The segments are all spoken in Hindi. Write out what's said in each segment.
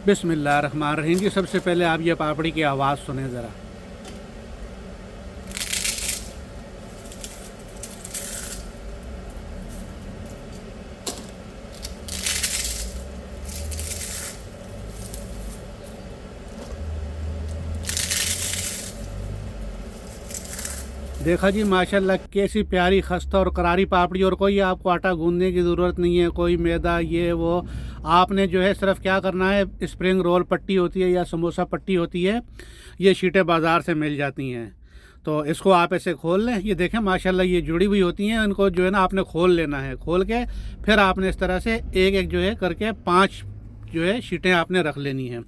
बिस्मिल्लाहिर्रहमानिर्रहीम जी। सबसे पहले आप ये पापड़ी की आवाज़ सुने ज़रा। देखा जी माशाल्लाह कैसी प्यारी खस्ता और करारी पापड़ी। और कोई आपको आटा गूंदने की ज़रूरत नहीं है, कोई मैदा ये वो। आपने जो है सिर्फ क्या करना है, स्प्रिंग रोल पट्टी होती है या समोसा पट्टी होती है, ये शीटें बाज़ार से मिल जाती हैं। तो इसको आप ऐसे खोल लें। ये देखें माशाल्लाह ये जुड़ी हुई होती हैं। इनको जो है ना आपने खोल लेना है। खोल के फिर आपने इस तरह से एक एक जो है करके 5 जो है शीटें आपने रख लेनी हैं।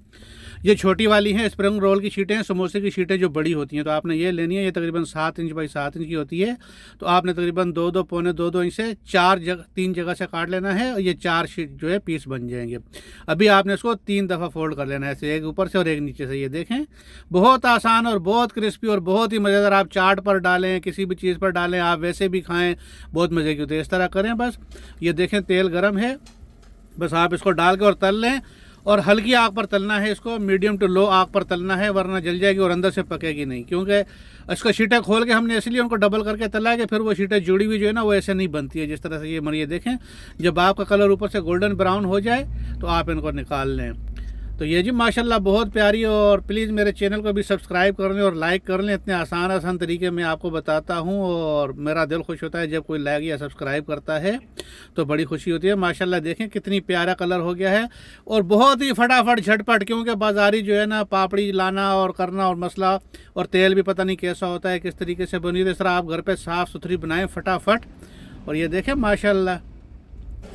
ये छोटी वाली हैं, स्प्रिंग रोल की शीटें हैं। समोसे की शीटें जो बड़ी होती हैं तो आपने ये लेनी है। ये तकरीबन 7 इंच बाई 7 इंच की होती है। तो आपने तकरीबन 2-2 पौने 2-2 इंच से 3 जगह से काट लेना है और ये 4 शीट जो है पीस बन जाएंगे। अभी आपने इसको 3 दफ़ा फोल्ड कर लेना है, ऐसे एक ऊपर से और एक नीचे से। ये देखें बहुत आसान और बहुत क्रिस्पी और बहुत ही मज़ेदार। आप चाट पर डालें, किसी भी चीज़ पर डालें, आप वैसे भी खाएँ, बहुत मज़े की होती है। इस तरह करें बस। ये देखें तेल गर्म है, बस आप इसको डाल के और तल लें। और हल्की आग पर तलना है इसको, मीडियम टू लो आग पर तलना है, वरना जल जाएगी और अंदर से पकेगी नहीं। क्योंकि इसका शीटें खोल के हमने इसलिए उनको डबल करके तला है कि फिर वो शीटें जुड़ी हुई जो है ना वो ऐसे नहीं बनती है जिस तरह से ये मरिए। देखें जब आपका कलर ऊपर से गोल्डन ब्राउन हो जाए तो आप इनको निकाल लें। तो ये जी माशाल्लाह बहुत प्यारी। और प्लीज़ मेरे चैनल को भी सब्सक्राइब कर लें और लाइक कर लें। इतने आसान तरीके मैं आपको बताता हूँ और मेरा दिल खुश होता है जब कोई लाइक या सब्सक्राइब करता है, तो बड़ी खुशी होती है। माशाल्लाह देखें कितनी प्यारा कलर हो गया है और बहुत ही फटाफट झटपट। क्योंकि बाज़ारी जो है ना पापड़ी लाना और करना और मसला, और तेल भी पता नहीं कैसा होता है, किस तरीके से बनी। इस तरह आप घर पर साफ़ सुथरी बनाएँ फटाफट। और ये देखें माशाल्लाह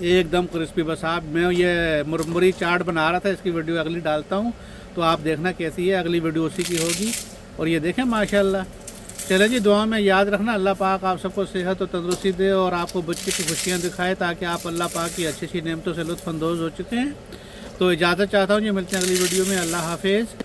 एकदम क्रिस्पी। बस आप मैं ये मुरमुरी चाट बना रहा था, इसकी वीडियो अगली डालता हूँ तो आप देखना कैसी है। अगली वीडियो उसी की होगी। और ये देखें माशाल्लाह। चले जी दुआ में याद रखना, अल्लाह पाक आप सबको सेहत और तंदुरुस्ती दे और आपको बच्चे की खुशियाँ दिखाए, ताकि आप अल्लाह पाक की अच्छी अच्छी नेमतों से लुत्फ़अंदोज़ हो चुके हैं। तो इजाज़त चाहता हूँ जी, मिलते हैं अगली वीडियो में। अल्लाह हाफिज़।